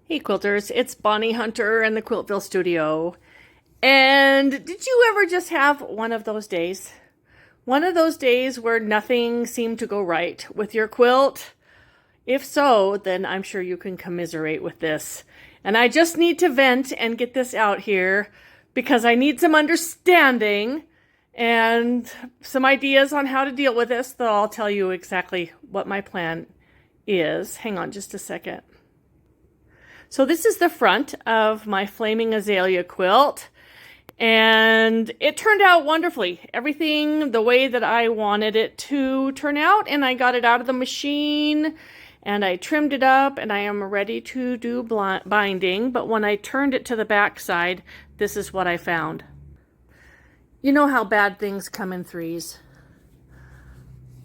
Hey quilters, it's Bonnie Hunter in the Quiltville studio. And did you ever just have one of those days? One of those days where nothing seemed to go right with your quilt? If so, then I'm sure you can commiserate with this. And I just need to vent and get this out here because I need some understanding and some ideas on how to deal with this, though I'll tell you exactly what my plan is. Hang on just a second. So this is the front of my Flaming Azalea quilt, and it turned out wonderfully. Everything the way that I wanted it to turn out, and I got it out of the machine, and I trimmed it up, and I am ready to do binding. But when I turned it to the back side, this is what I found. You know how bad things come in threes.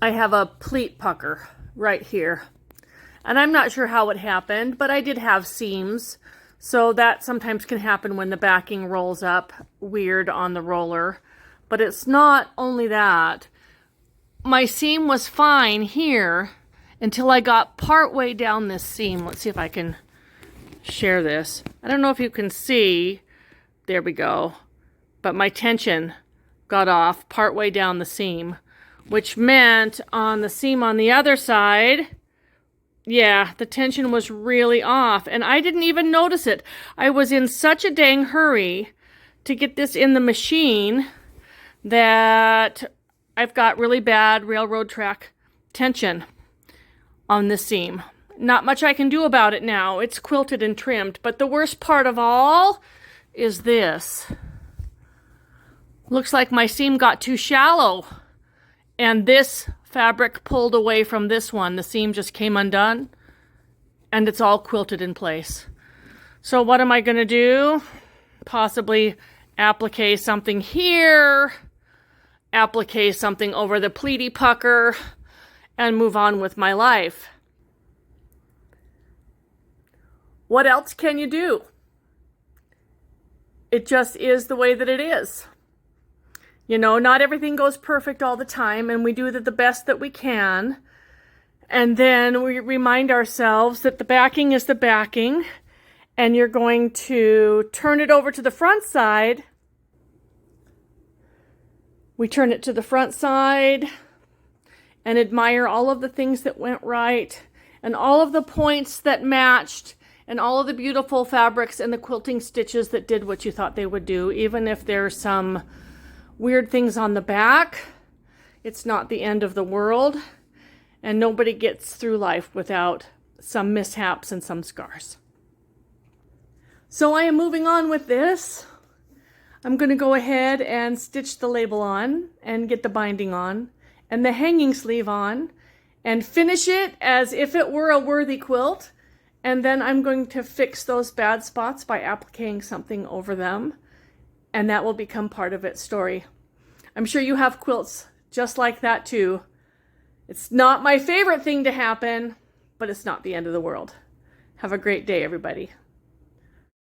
I have a pleat pucker right here. And I'm not sure how it happened, but I did have seams. So that sometimes can happen when the backing rolls up weird on the roller. But it's not only that. My seam was fine here until I got part way down this seam. Let's see if I can share this. I don't know if you can see. There we go. But my tension got off part way down the seam, which meant on the seam on the other side, yeah, the tension was really off, and I didn't even notice it. I was in such a dang hurry to get this in the machine that I've got really bad railroad track tension on the seam. Not much I can do about it now. It's quilted and trimmed, but the worst part of all is this. Looks like my seam got too shallow, and this fabric pulled away from this one. The seam just came undone, and it's all quilted in place. So what am I going to do? Possibly applique something here, applique something over the pleaty pucker, and move on with my life. What else can you do? It just is the way that it is. You know, not everything goes perfect all the time, and we do the best that we can. And then we remind ourselves that the backing is the backing, and you're going to turn it over to the front side. We turn it to the front side and admire all of the things that went right, and all of the points that matched, and all of the beautiful fabrics and the quilting stitches that did what you thought they would do, even if there's some weird things on the back. It's not the end of the world, and nobody gets through life without some mishaps and some scars. So I am moving on with this. I'm going to go ahead and stitch the label on and get the binding on and the hanging sleeve on and finish it as if it were a worthy quilt. And then I'm going to fix those bad spots by appliquing something over them, and that will become part of its story. I'm sure you have quilts just like that too. It's not my favorite thing to happen, but it's not the end of the world. Have a great day, everybody.